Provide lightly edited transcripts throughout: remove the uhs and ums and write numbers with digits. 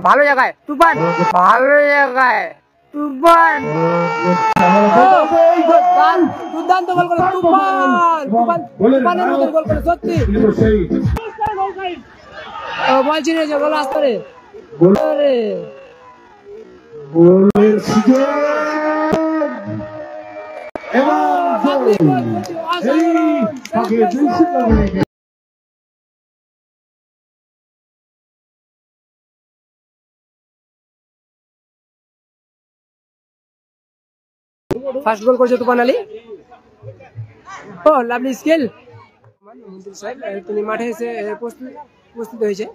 ভালো জায়গায় তুফান, ভালো জায়গায় তুফান, দুর্দান্ত গোল করে তুফান, তুফানের মতো গোল করে সত্যি বল চিনিয়েছে গোল আসতে রে ফার্স্ট গোল করেছে তুফান আলী। ও লাভলি স্কিল, তিনি মাঠে এসে উপস্থিত হয়েছে।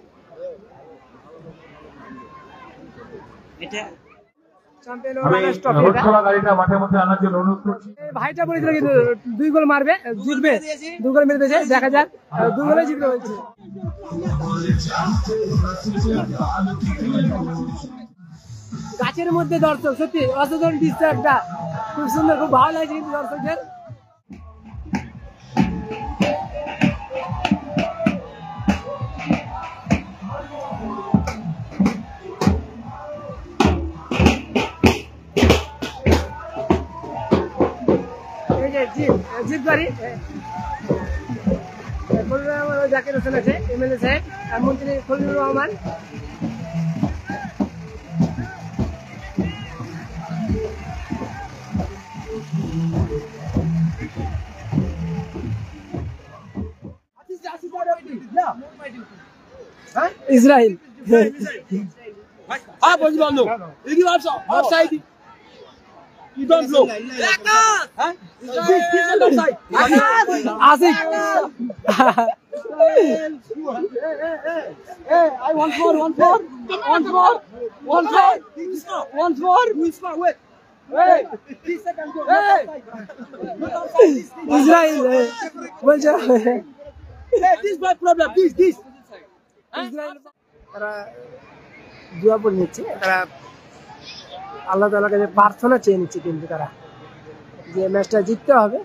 ভাইটা বলেছিল কিন্তু 2 গোল মারবে, জিতবে, 2 গোল মেরে দিয়েছে, দেখা যাক 2 গোলে জিতবে বলছে। গাছের মধ্যে দর্শক, সত্যি অসাধারণ দৃশ্য একটা, খুব সুন্দর, খুব ভালো লাগছে কিন্তু দর্শকদের। জিপ গাড়ি জাকির হোসেন আছে, এমএলএ সাহেব, মন্ত্রী Khalilur Rahman. Israil You don't blow. Huh? This is offside. Asik. Hey, I want more. Wait. Hey, 3 seconds. Hey. Israel. Hey, this is my problem. This. Israel তারা দোয়া পড়ে নিচ্ছে, তারা আল্লাহ তাআলার কাছে প্রার্থনা চেয়ে নিচ্ছে, কিন্তু তারা যে ম্যাচটা জিততে হবে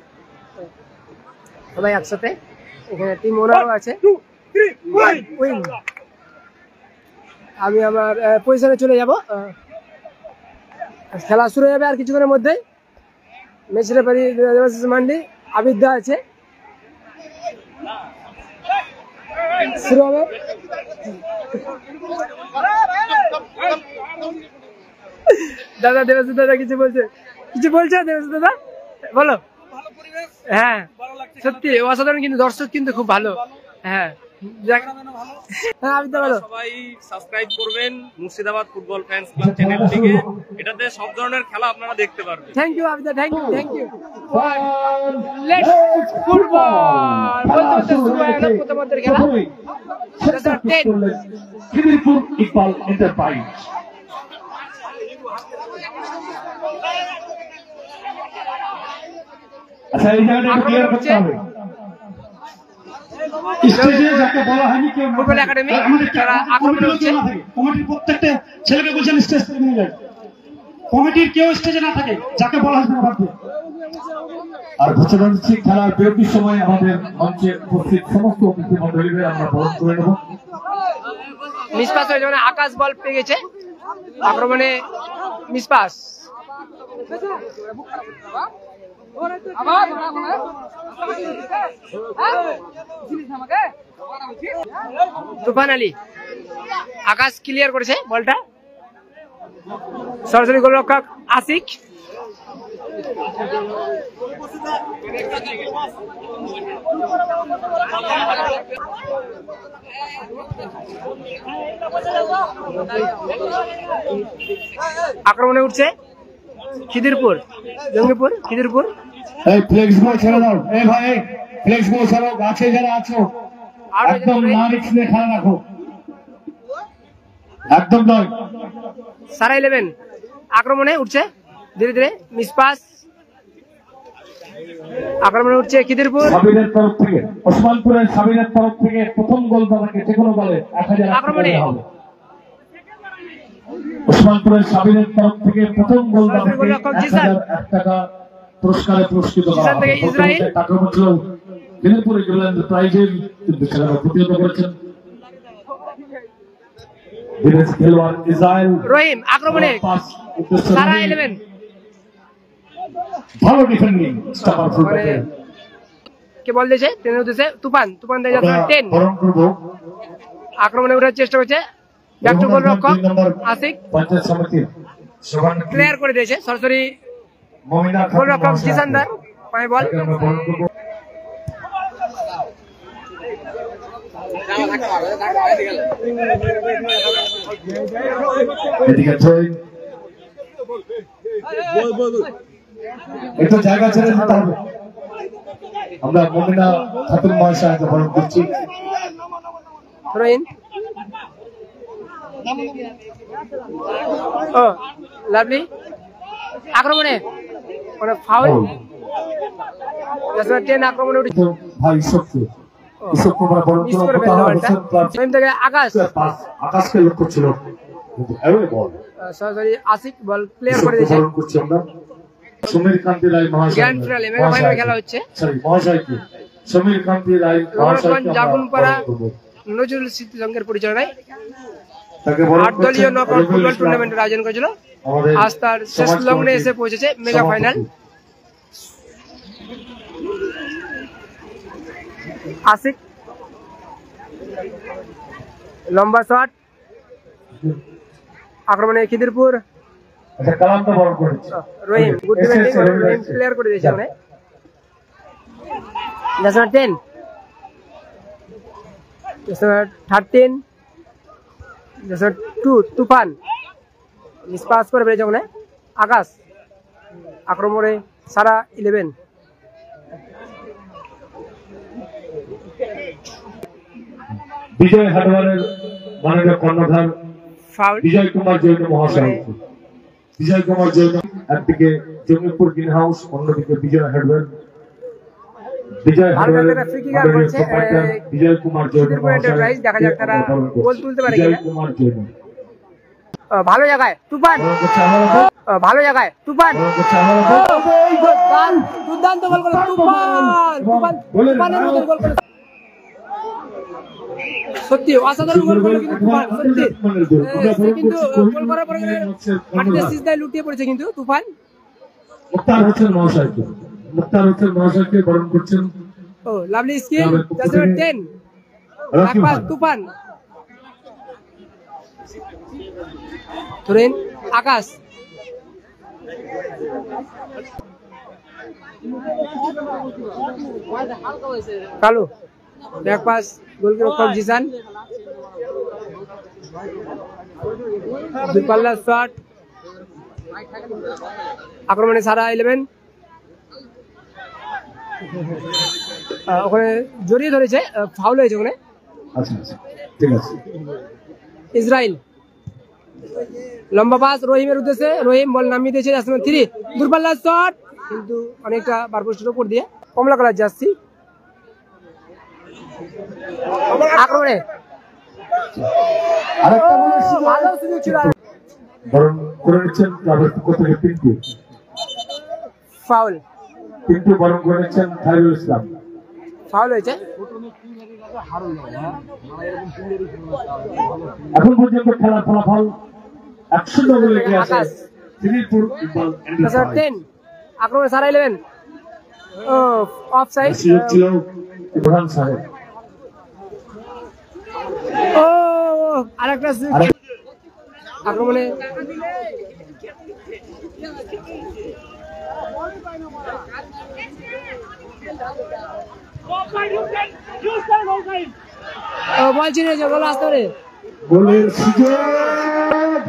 সবাই একসাথে। এখানে টিম ওনারও আছে। আমি আমার পজিশনে চলে যাব, খেলা শুরু হয়ে যাবে আর কিছুক্ষণের মধ্যেই। ম্যাচ রেফারি মান্ডি আবিদ্যা আছে, শুরু হবে। দাদা দেবাশিস দাদা কিছু বলছে দেবাশিস দাদা, বলো। হ্যাঁ সত্যি অসাধারণ, কিন্তু দর্শক কিন্তু খুব ভালো। হ্যাঁ সবাই সাবস্ক্রাইব করবেন মুর্শিদাবাদ ফুটবল ফ্যান্স ক্লাব চ্যানেলটিকে, এটাতে সব ধরনের খেলা আপনারা দেখতে পারবেন। Thank you Abida, thank you. Let's football বলতে শুরু হয়ে গেল প্রথমার্ধের খেলা। খিদিরপুর ইকবাল এন্টারপ্রাইজ আচ্ছা, এই জায়গাটা ক্লিয়ার করতে হবে। স্টেজে যাকে বলা হয়নি কেউ ফুটবল একাডেমি তারা আক্রমণ করছে। কমিটির প্রত্যেকটা ছেলেকে বলছেন স্টেজ থেকে নিয়ে যায়, কমিটির কেউ স্টেজে না থাকে, যাকে বলা হয়েছে না। আর ঘোষণা দিচ্ছি খেলার বিরতির সময় আমাদের মঞ্চে উপস্থিত সমস্ত অতিথি মণ্ডলীদের আমরা বরণ করে নেব। মিসপাস হয়ে যাবে, আকাশ বল পেয়ে গেছে, আক্রমণে মিসপাস। তুফান আলী, আকাশ ক্লিয়ার করেছে বলটা, সরাসরি গোলরক্ষক আশিক। আক্রমণে উঠছে খিদিরপুর, জঙ্গিপুর, খিদিরপুর। এই ফ্লেক্স গুলো ছেড়ে দাও, এই ভাই ফ্লেক্স গুলো ছাড়াও, গাছে যারা আছো একদম না রিস্ক নিয়ে খেলা রাখো, একদম নয়। সারা 11 আক্রমণে উঠছে ধীরে ধীরে, মিসপাস। আক্রমণে উঠছে খিদিরপুর, সাবিরের তরফ থেকে, ওসমানপুরের সাবিরের তরফ থেকে প্রথম গোল দাতাকে যে কোনো বলে 1000 আক্রমণে হবে। ওসমানপুরের সাবিরের তরফ থেকে প্রথম গোল দাতাকে 1000 টাকা পুরস্কারে পুরস্কৃত করা হবে। ইসরাইল আক্রমণ ছিল খিদিরপুর ইকবাল এন্টারপ্রাইজের, কিন্তু খেলাটা প্রতিহত করেছেন বিদেশি খেলোয়াড় ইসরায়েল রহিম আক্রমণে পাস উদ্দেশ্য সারা নেই। 11 ভালো ডিফেন্ডিং স্টপার ফুলব্যাকে কে বল দিয়েছে ট্রেনের উদ্দেশ্যে তুফান তুফান দেয় আমরা 10 বরণ করব আক্রমণে ওঠার চেষ্টা করছে ব্যাক টু গোল রক্ষক আশিক পঞ্চায়েত সমিতির সভানেত্রী ক্লিয়ার করে দিয়েছে সরাসরি মমিনা গোল খাতুন রক্ষক মহাশয়া। জিসানদার পায়ে বল তাকে আমরা বরণ করব। এদিকে জয় একটু জায়গা ছেড়ে দিতে হবে। আমরা মমিনা খাতুন মহাশয়কে বরণ করছি। রহিম ও লাভলি আক্রমণে মানে ফাউল 10 আক্রমণে উঠে তো ভাই ঈশ্বরকে ঈশ্বরকে আমরা বরণ মিস করব। করে ফেললো বলটা রহিম থেকে আকাশ আকাশকে লক্ষ্য ছিল কিন্তু এরই বল সরাসরি আশিক বল ক্লিয়ার করে দিয়েছে বরণ করছি আমরা সমীর কান্তি রায় মহাশয় গ্র্যান্ড ফিনালে মেগা ফাইনাল খেলা হচ্ছে সরি মহাশয়কে সমীর কান্তি রায় মহাশয়কে জাগুনপাড়া আমরা বরণ করব। নজরুল স্মৃতি সংঘের পরিচালনায় তাকে বরণ 8 দলীয় করছেন নকআউট রবিউল ফুটবল ইসলাম, টুর্নামেন্টের আয়োজন করেছিল আমাদের আজ তার শেষ সমাজ লগ্নে কমিটির এসে পৌঁছেছে মেগা সভাপতি। ফাইনাল আশিক লম্বা শট আক্রমণে খিদিরপুর আচ্ছা কালামটা বরণ করেছে রহিম গুড ডিফেন্ডিং রহিম ক্লিয়ার করে দিয়েছে ওখানে 10 13 2 তুফান মিস পাস করে বেরিয়েছে ওখানে আকাশ আক্রমণে সারা 11 বিজয় হাটওয়ারের মাননীয় কর্ণধার ফাউল বিজয় কুমার জৈন মহাশয় বিজয় কুমার জৈন একদিকে জমিপুর গ্রিন হাউস অন্যদিকে বিজয় হাটওয়ার বিজয় হাটওয়ারের একটা free kick আর মাননীয় করছে, প্রোপাইটার বিজয় কুমার জৈন খিদিরপুর মহাশয় এন্টারপ্রাইজ, দেখা যাক তারা গোল তুলতে পারে বিজয় কিনা। কুমার জৈন ভালো জায়গায় তুফান বরণ করছে আমাদের ভালো জায়গায় তুফান বরণ করছে আমাদের দুর্দান্ত গোল করে তুফান তুফান তুফানের মতন গোল করে সত্যি অসাধারণ গোল করে কিন্তু তুফান সত্যি সে কিন্তু গোল করার পরে মাটিতে সিজদায় লুটিয়ে পড়েছে কিন্তু তুফান মুক্তার হোসেন মহাশয়কে মুক্তার হোসেন মহাশয়কে বরণ করছেন ও লাভলি স্কিল 10 রাকিব পাস ভাই। তুফান ধরেন Akash Kalu back pass goalkeeper Jisan দুপাল্লা শট আক্রমণে সারা 11 ওখানে জড়িয়ে ধরেছে ফাউল হয়েছে ওখানে আচ্ছা আচ্ছা ঠিক আছে ইসরায়েল লম্বা পাস রহিমের উদ্দেশ্যে রহিম বল নামিয়ে দিয়েছে 3 দূরপাল্লা শট কিন্তু অনেকটা বারপোস্টের উপর দিয়ে কমলা কালার জার্সি আক্রমণে আরেকটা বলার সুযোগ ভালো সুযোগ ছিল বরণ করে নিচ্ছেন ক্লাবের পক্ষ থেকে ফাউল পিন্টু বরণ করে নিচ্ছেন খায়রুল ইসলাম ফাউল হয়েছে এখন পর্যন্ত খেলার ফলাফল 100 গোলে লেগে আছে আকাশ। খিদিরপুর ফুটবল এন্টারপ্রাইজ 10 আক্রমণে সারা 11 ও অফ সাইড সুযোগ ছিল ইব্রাহিম সাহেব ও আরেকটা সুযোগ আরেক- আক্রমণে ও বল চিনে যে গোল আসতে পারে গোলের সুযোগ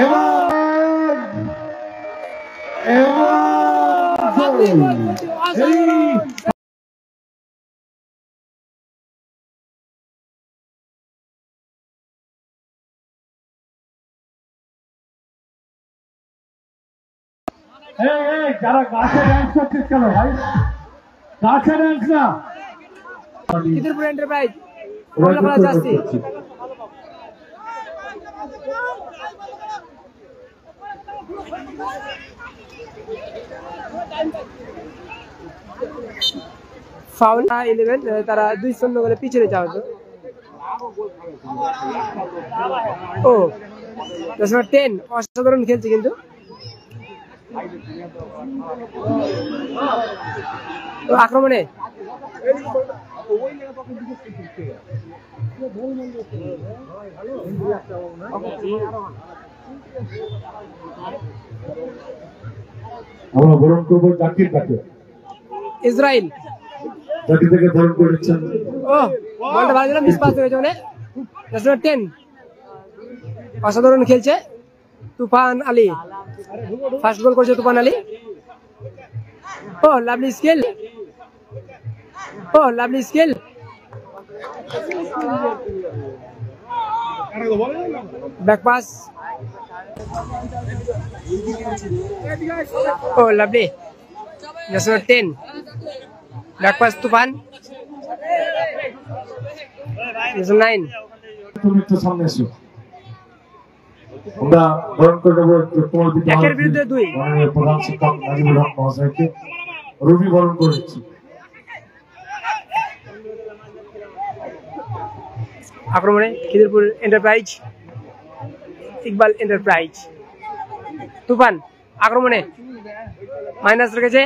এবং যারা গাছে ডান্স করছিস কেন ভাই গাছে ডান্স না খিদিরপুর এন্টারপ্রাইজ কমলা কালার জার্সি ফাউল 11 তারা 2-0 গোলে পিছিয়ে যাওয়া হতো ও 10 অসাধারণ খেলছে কিন্তু আক্রমণে আমরা বরণ করবো জাকির তাকে। ইসরায়েল জাকির থেকে বরণ করেছেন। ও বলটা ভালো ছিল, মিস পাস হয়েছে মানে 10 অসাধারণ খেলছে তুফান আলী, ফার্স্ট গোল করেছে তুফান আলী। ও লাভলি স্কিল, ও লাভলি স্কিল, ব্যাক পাস, ও লাভলি 10 ব্যাক পাস তুফান 9। তুমি একটু সামনে এসো। আমরা বরণ করে নেবো তোমার একের বিরুদ্ধে 2 মাননীয় প্রধান শিক্ষক নাজিবুর রহমান মহাশয়কে। রবি বরণ করেছি। আক্রমণে খিদিরপুর এন্টারপ্রাইজ, ইকবাল এন্টারপ্রাইজ, তুফান আক্রমণে মাইনাস রেখেছে,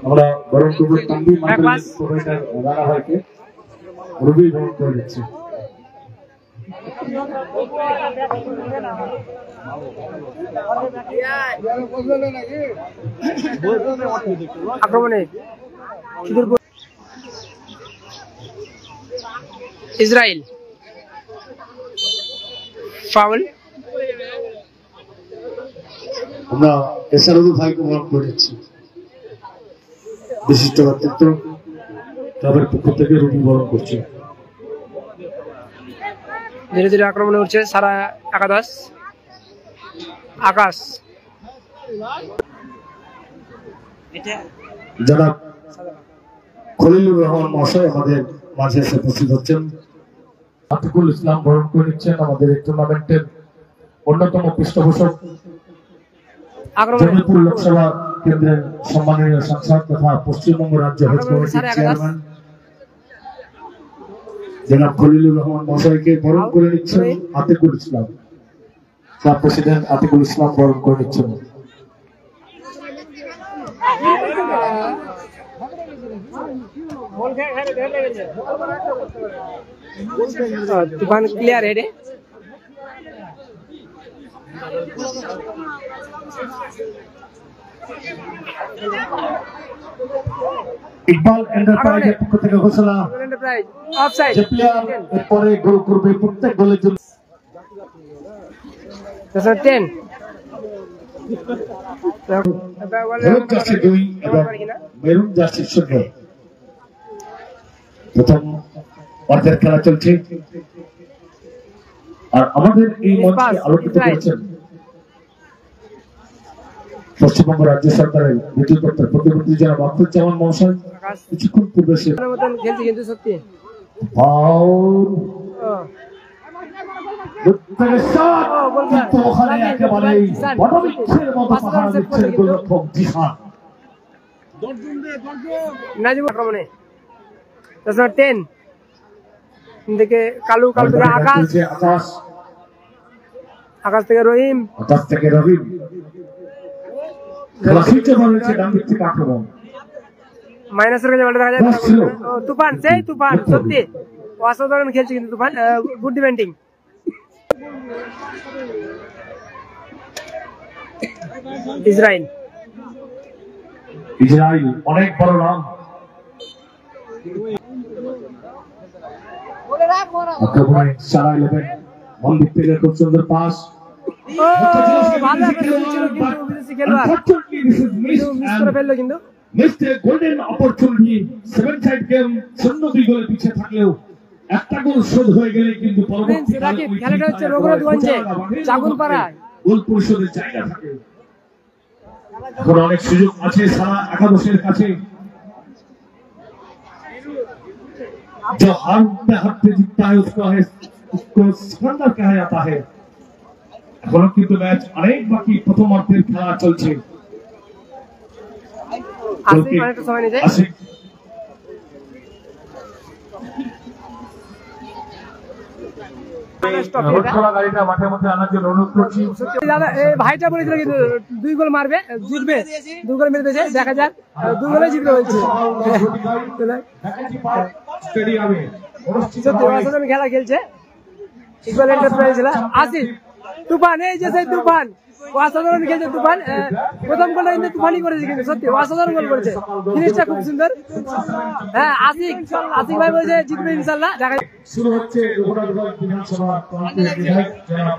আমরা বরণ করবো তানভীর মান্ডলিক প্রোভাইডার রানা ভাইকে। রবি বরণ করে দিচ্ছি। আক্রমণে খিদিরপুর ইসরায়েল, ফাউল, আমরা এসআরবি ভাইকে বরণ করে দিচ্ছি। বিশিষ্ট ব্যক্তিত্ব ক্লাবের পক্ষ থেকে রবি বরণ করছে। ধীরে ধীরে আক্রমণে উঠছে সারা একাদশ, আকাশ, যারা খলিলুর রহমান মহাশয় আমাদের মাঝে এসে উপস্থিত হচ্ছেন। আতিকুল ইসলাম বরণ করে নিচ্ছেন আমাদের এই টুর্নামেন্টের অন্যতম পৃষ্ঠপোষক, আক্রমণে জমিপুর লোকসভা কেন্দ্রের সম্মাননীয় সাংসদ তথা পশ্চিমবঙ্গ রাজ্য হজ কমিটির চেয়ারম্যান জনাব খলিলুর রহমান মহাশয়কে বরণ করে নিচ্ছেন আতিকুল ইসলাম। ক্লাব প্রেসিডেন্ট আতিকুল ইসলাম বরণ করে নিচ্ছেন। তুফান ক্লিয়ার হেডে, ইকবাল এন্টারপ্রাইজের পক্ষ থেকে ঘোষণা, এন্টারপ্রাইজ অফসাইড, যে প্লেয়ার এরপরে গোল করবে প্রত্যেক গোলের জন্য 10 হলুদ জার্সি 2 এবং মেরুন জার্সি 0। প্রথম অর্ধের খেলা চলছে আর আমাদের এই মঞ্চে আলোকিত করেছেন পশ্চিমবঙ্গ রাজ্য সরকারের দ্বিতীয় দপ্তর প্রতিমন্ত্রী জনাব আব্দুজ্জামান মহাশয়। কিছুক্ষণ পূর্বে সে মতন খেলছে কিন্তু সত্যি ফাউল কিন্তু ওখানে একেবারে বটবিক্ষের মতো পাহারা দিচ্ছেন গোলরক্ষক জিহান। নাজিব আক্রমণে 10 থেকে কালু, কালু থেকে আকাশ, আকাশ থেকে রহিম, আকাশ থেকে রহিম খেলাতে বলেছে ডান দিক থেকে আক্রমণ মাইনাসের কাছে বলটা দেখা যায়। ও তুফান, সেই তুফান সত্যি অসাধারণ খেলছে কিন্তু তুফান, গুড ডিফেন্ডিং। ইসরায়েল, ইসরায়েল অনেক বড় নাম। আক্রমণে সারা 11 মন্দির থেকে খুব সুন্দর পাস। ও ভালো একটা ছিল কিন্তু বিদেশি খেলোয়াড় মিস করে ফেললো কিন্তু missed a golden opportunity. 7 side game 0-2 গোলে পিছিয়ে থাকলেও একটা গোল শোধ হয়ে গেলে কিন্তু পরবর্তীকালে খেলাটা হচ্ছে রঘুনাথগঞ্জে চাগুনপাড়ায় গোল পরিশোধের জায়গা থাকে। এখন অনেক সুযোগ আছে সারা একাদশের কাছে। जो हारते हारते जीतता है उसको सिकंदर कहा जाता है। এখনো কিন্তু ম্যাচ অনেক বাকি, প্রথমার্ধের খেলা চলছে। ভাইটা বলেছিল কিন্তু 2 গোল মারবে, জিতবে, 2 গোল মেরে দিয়েছে, দেখা যাক 2 গোলে জিতবে বলছে। অসাধারণ খেলা খেলছে ইকবাল এন্টারপ্রাইজ আসিফ তুফান, এই যে সেই তুফান অসাধারণ খেলছে তুফান। প্রথম গোলটা কিন্তু তুফানই করেছে, কিন্তু সত্যি অসাধারণ গোল করেছে, ফিনিশটা খুব সুন্দর। হ্যাঁ আশিক ভাই বলেছে জিতবে ইনশাআল্লাহ। দেখা শুরু হচ্ছে বিধানসভা প্রান্তের বিধায়ক জনাব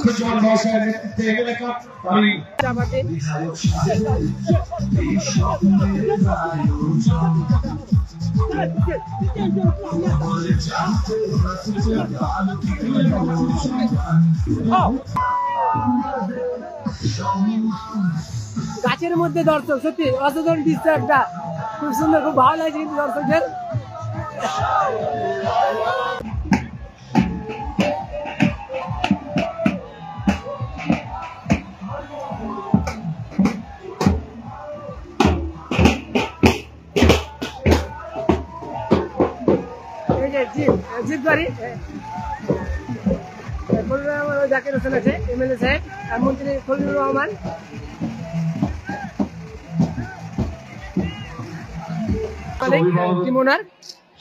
খুশবুল মহাশয়ের নেতৃত্বে এলাকা আমি গাছের মধ্যে দর্শক, সত্যি অসাধারণ দৃশ্য একটা, খুব সুন্দর, খুব ভালো লাগছে কিন্তু দর্শকদের। জিপ গাড়ি জাকির হোসেন আছে, এমএলএ সাহেব, মন্ত্রী খলিলুর রহমান,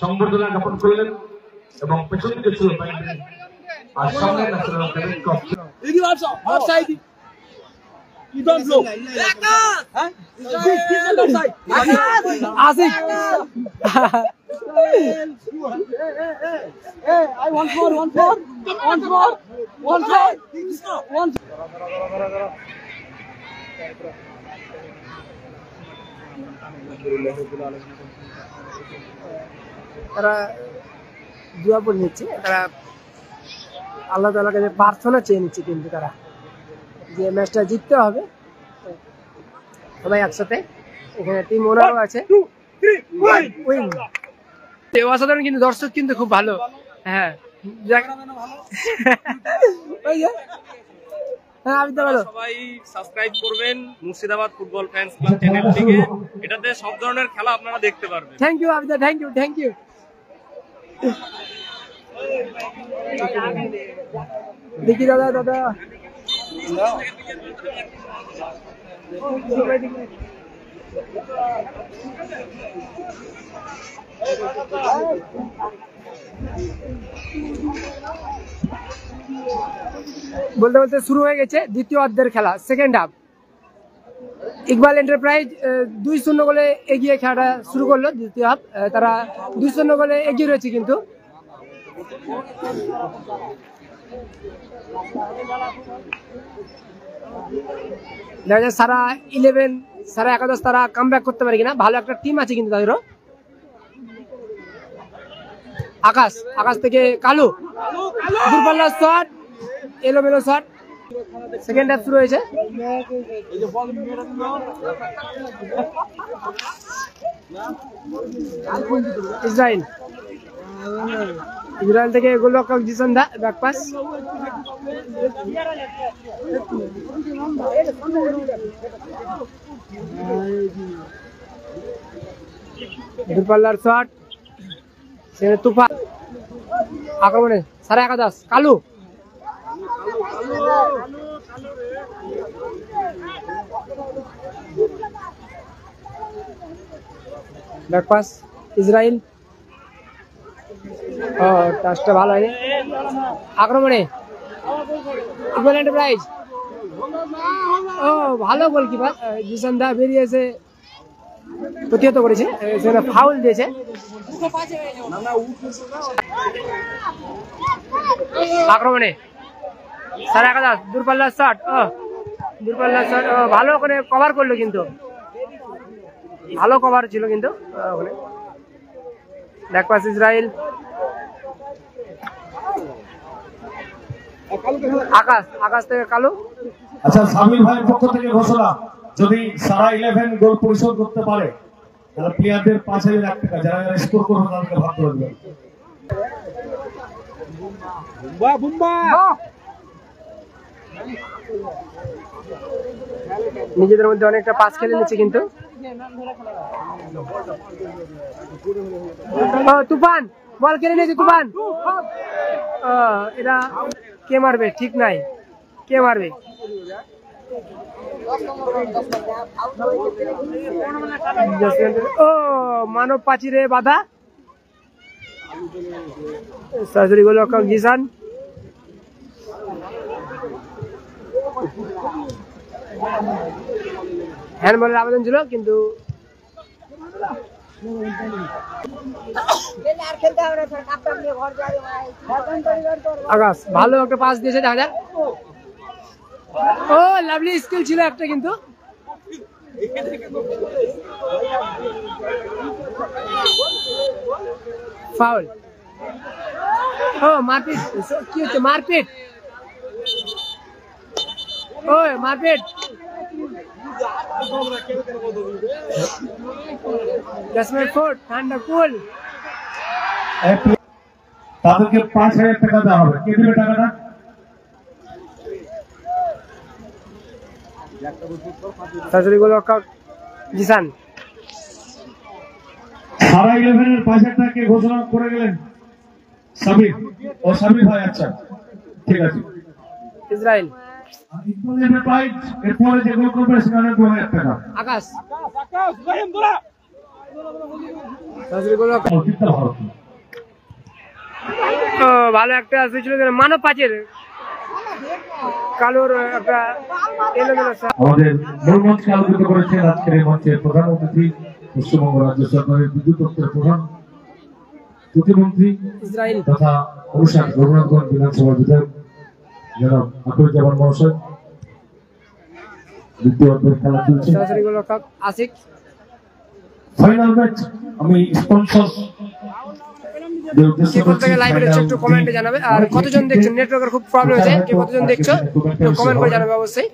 সংবর্ধনা জ্ঞাপন করলেন এবং পেছনে যে ছিল আর সামনে Outside. You don't blow. Huh? This is outside. Ashiq Hey, I want more. তারা দোয়া বলে নিচ্ছে, তারা আল্লাহ তাআলার কাছে প্রার্থনা চেয়ে নিচ্ছে, কিন্তু তারা যে ম্যাচটা জিততে হবে সবাই একসাথে। এখানে টিম ওনারও আছে, অসাধারণ কিন্তু দর্শক কিন্তু খুব ভালো। হ্যাঁ সবাই সাবস্ক্রাইব করবেন মুর্শিদাবাদ ফুটবল ফ্যান্স ক্লাব চ্যানেলটিকে, এটাতে সব ধরনের খেলা আপনারা দেখতে পারবেন। Thank you Abida, thank you. দেখি দাদা বলতে বলতে শুরু হয়ে গেছে দ্বিতীয় অর্ধের খেলা, সেকেন্ড হাফ। ইকবাল এন্টারপ্রাইজ 2-0 গোলে এগিয়ে খেলাটা শুরু করলো। দ্বিতীয় হাফ তারা 2-0 গোলে এগিয়ে রয়েছে, কিন্তু দেখা যায় সারা 11 সারা একাদশ তারা কামব্যাক করতে পারে কিনা। ভালো একটা টিম আছে কিন্তু তাদেরও। আকাশ থেকে কালু, দূরপাল্লার শট, এলোমেলো শট। সেকেন্ড হাফ শুরু হয়েছে। ইসরায়েল থেকে গোলরক্ষক জিসন্দা ব্যাক পাস। দূরপাল্লার শট, সেখানে তুফান আক্রমণে সারা একাদশ কালু, ব্যাক পাস ইসরায়েল। টাচটা ভালো হয়নি। আক্রমণে ইকবাল এন্টারপ্রাইজ, ভালো গোলকিপার জিসন্দা বেরিয়ে এসে প্রতিহত করেছে, সেখানে ফাউল দিয়েছে। আক্রমণে সারা একাদশ দূরপাল্লার শট, ভালো করে কভার করলো, কিন্তু ভালো কভার ছিল কিন্তু ওখানে। Back pass Israel. আকাশ থেকে কালু, আচ্ছা, সামিল ভাইয়ের পক্ষ থেকে ঘোষণা, যদি সারা 11 গোল পরিশোধ করতে পারে তাহলে প্লেয়ারদের 5,000 টাকা, যারা যারা স্কোর করবে তাদেরকে ভাগ করে দেবে। নিজেদের মধ্যে অনেকটা পাস খেলে নিচ্ছে কিন্তু তুফান বল খেলে নিয়েছে তুফান। এটা কে মারবে ঠিক নাই, কে মারবে? ও মানব প্রাচীরে বাধা, সরাসরি গোল রক্ষক জিসান। হ্যান্ডবলের আবেদন ছিল কিন্তু আকাশ ভালো একটা পাস দিয়েছে, দেখা যাক। ও লাভলি স্কিল ছিল একটা কিন্তু ফাউল। ও মারপিট, কি হচ্ছে মারপিট? ও মারপিট, ঠান্ডা কুল। তাদেরকে 5,000 টাকা দেওয়া হবে। কে দেবে টাকাটা? সরাসরি গোল রক্ষক জিসান। সারা 11-এর 5,000 টাকা কে ঘোষণা করে গেলেন? সাবির ও সাবির ভাই। আচ্ছা ঠিক আছে। ইসরায়েল এরপরে যে গোল করবে সেখানে 2,000 টাকা। আকাশ সরাসরি গোল রক্ষক। ভালো একটা ছিল মানব পাঁচের কালোর একটা আমাদের মূল মঞ্চকে আলোকিত করেছেন আজকের এই মঞ্চের প্রধান অতিথি পশ্চিমবঙ্গ রাজ্য সরকারের বিদ্যুৎ দপ্তরের প্রধান প্রতিমন্ত্রী ইসরায়েল তথা অনুষ্ঠান রঘুনাথগঞ্জ বিধানসভার বিধায়ক জনাব আখরুজ্জামান মহাশয়। দ্বিতীয় অর্ধের খেলা চলছে। সরাসরি গোল রক্ষক আশিক। Final match. আমি স্পন্সর একটু কমেন্টে জানাবে, আর কতজন দেখছেন, নেটওয়ার্কের খুব প্রবলেম হয়েছে, কে কতজন দেখছো একটু কমেন্ট করে জানাবে অবশ্যই।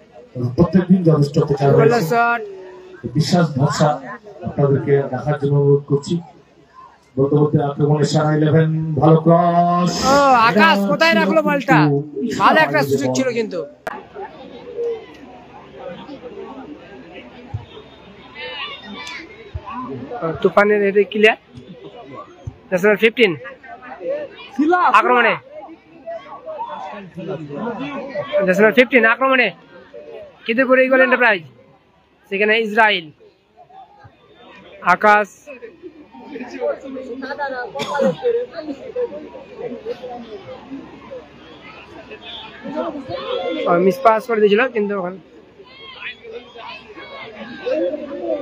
প্রত্যেকদিন যথেষ্ট বিশ্বাস ভরসা আপনাদেরকে দেখার জন্য অনুরোধ করছি। বলতে বলতে আক্রমণের সারা 11 ভালো ক্রস। ও আকাশ কোথায় রাখলো বলটা? ভালো একটা সুযোগ ছিল কিন্তু তুফানের হেডে ক্লিয়ার। 15 আক্রমণে 15 আক্রমণে খিদিরপুর ইগল এন্টারপ্রাইজ, সেখানে ইসরায়েল। আকাশ মিস পাস করে দিয়েছিল কিন্তু ওখানে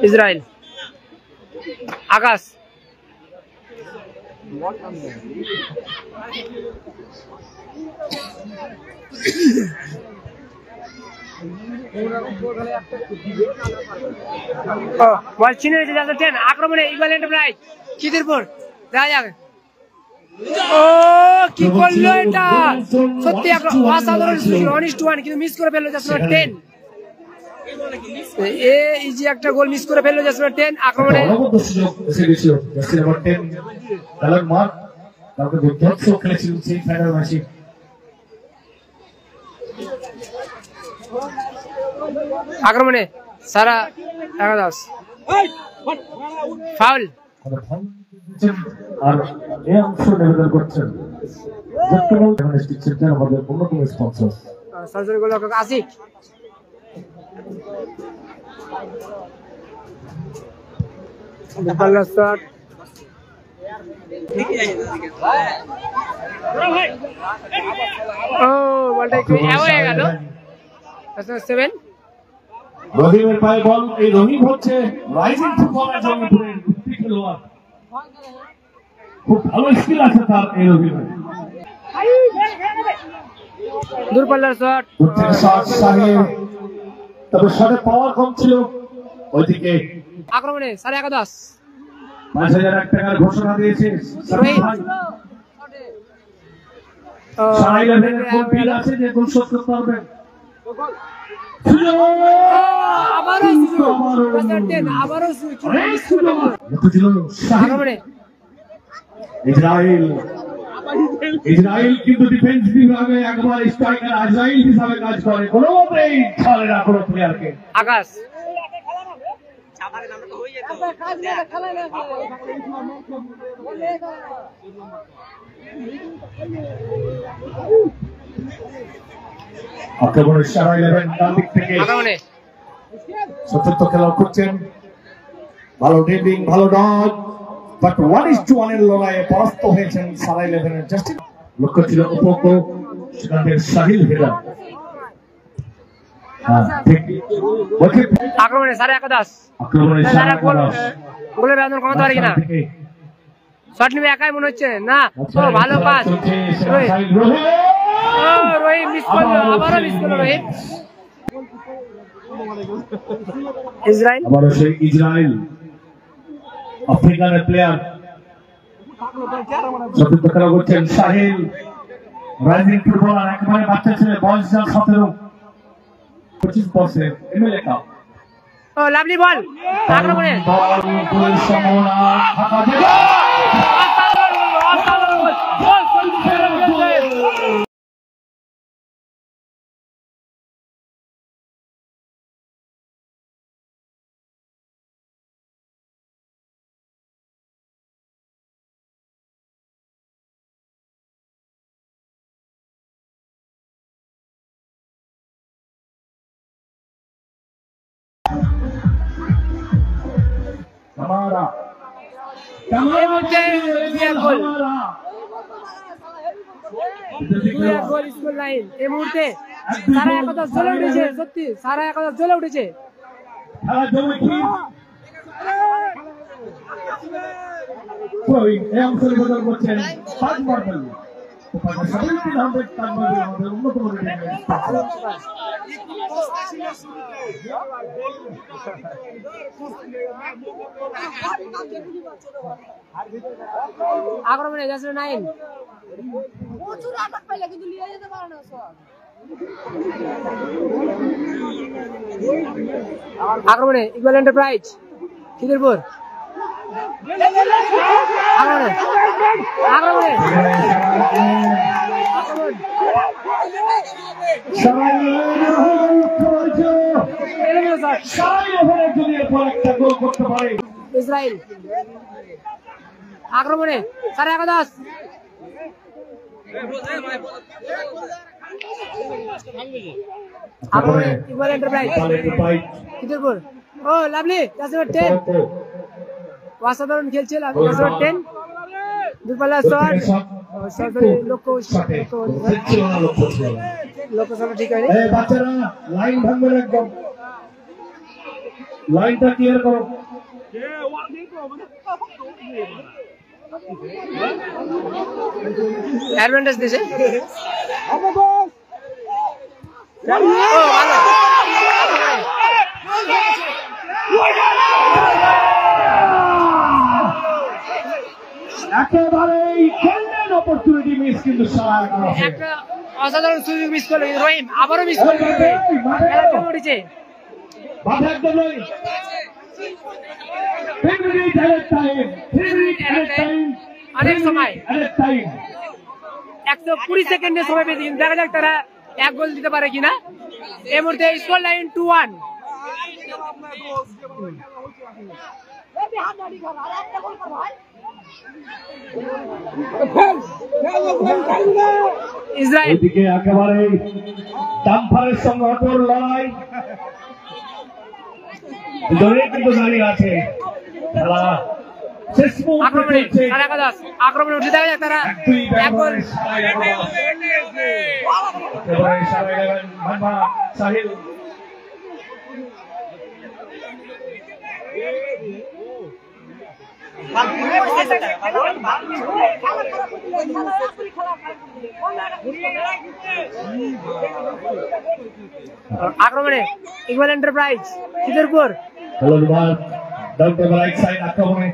ইসরায়েল। আকাশ বল চিনে রয়েছে 10 আক্রমণে ইগল এন্টারপ্রাইজ খিদিরপুর। দেখা যাক ও কি করলো এটা, সত্যি একটা অসাধারণ সুযোগ। 1-1 কিন্তু মিস করে ফেললো 10। ইজি একটা গোল মিস করে ফেললো 10 আক্রমণে। আক্রমণে সারা একাদশ ফাউল। আর এই অংশ নিবেদন করছেন আমাদের অন্যতম স্পন্সর সরাসরি গোল রক্ষক আশিক। ও বলটা একটু হয়ে গেল। 7 রহিমের পায়ে বল। এই রহিম হচ্ছে রাইজিং ফুটবলার জঙ্গিপুরের খেলোয়াড়, খুব ভালো স্কিল আছে তার এই রহিমের। দূরপাল্লার শট, তবে শটে পাওয়ার কম ছিল। ওইদিকে আক্রমণে 11.5 5,000 টাকার ঘোষণা দিয়েছে। আছে যে গোল শোধ করতে পারবেন। আবারও সুযোগ, প্রেসার 10, আবারও সুযোগ। ইসরায়েল কিন্তু ডিফেন্স বিভাগে একবার স্ট্রাইকার আজরাইল হিসাবে কাজ করে, কোনোভাবেই ছাড়ে না কোনো প্লেয়ারকে। আকাশ আক্রমণের সারা 11 ডান দিক থেকে আক্রমণে চতুর্থ খেলা করছেন, ভালো ড্রিবলিং, ভালো ডগ, বাট 1:1 এর লড়াইয়ে পরাস্ত হয়েছেন সারা 11 এর জাস্টিস। লক্ষ্য ছিল উপক, সেখান থেকে সাহিল হেদার। আক্রমণে সাড়ে একাদশ, আক্রমণের সারা গোলের ব্যবধান কমাতে পারে কিনা? শট নিবে একাই মনে হচ্ছে না। ও ভালো পাস, রহিম মিস করলো, আবারও মিস করলো রহিম। ইসরায়েল আবারও সেই ইসরায়েল আফ্রিকানের প্লেয়ার। চতুর্থ খেলা করছেন সাহিল, রাইজিং ফুটবলার, একেবারে বাচ্চা ছেলে, বয়স 17, 25 বছরের, এমএলএ কাপ। ও লাভলি বল, আক্রমণে हमारा গোল স্কোর লাইন। এই মুহূর্তে সারা একাদশ জ্বলে উঠেছে, সত্যি সারা একাদশ জ্বলে উঠেছে। খেলা জমেছে, কই এই অঞ্চলে বদল করছেন 5 মার্বেল আমাদের উন্নত আক্রমণে 9 আক্রমণে ইকুয়াল এন্টারপ্রাইজ খিদিরপুর। আক্রমণে আক্রমণে ইসরায়েল আক্রমণে সাড়ে একাদশ। আক্রমণে ইকুয়াল এন্টারপ্রাইজ খিদিরপুর। ও লাভলি, 10 অসাধারণ খেলছে লাভলি, 10 দুপাল্লা শট, লক্ষ্য ঠিক হয়নি। বাচ্চারা লাইন ভাঙবেন, একদম লাইনটা ক্লিয়ার করো। অ্যাডভান্টেজ দিছে। একেবারেই গোল্ডেন অপরচুনিটি মিস, কিন্তু একটা অসাধারণ সুযোগ মিস করলো রহিম, আবারও মিস করলো। উঠেছে অনেক সময় 120 সেকেন্ডের সময় পেয়েছে, কিন্তু দেখা যাক তারা 1 গোল দিতে পারে কিনা। এই মুহূর্তে স্কোর লাইন 2-1। ইসরায়েল এদিকে একেবারে ডাম্পারের সঙ্গে অটোর লড়াই, দুজনে কিন্তু দাঁড়িয়ে আছে। খেলা শেষ আক্রমণে সাড়ে একাদশ, আক্রমণে উঠে দেখা যাক তারা 1 গোল। সাহিল আক্রমণে ইকুয়াল এন্টারপ্রাইজ খিদিরপুর। হ্যালো রুমাল, ডাউন টু রাইট সাইড, আক্রমণে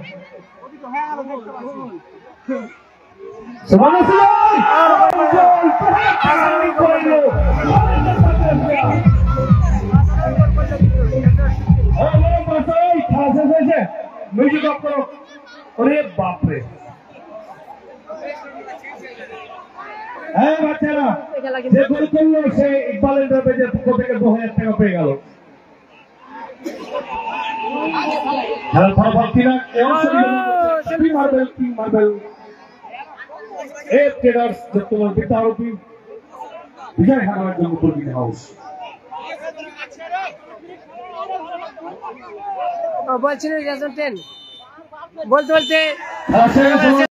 সুবহানাল্লাহ। মিউজিক অফ করো। ওরে বাপরে, হ্যাঁ বাচ্চারা, যে গোল করলো সে ইকবালের ব্যাপারে পক্ষ থেকে 2000 টাকা পেয়ে গেল। খেলার ফলাফল 3 মার্বেল এফ ট্রেডার্স বর্তমান বিদ্যারূপী বিজয় হারানোর জন্য কর্মী হাউস। বলছিল 10 বলতে বলতে খেলা শেষ।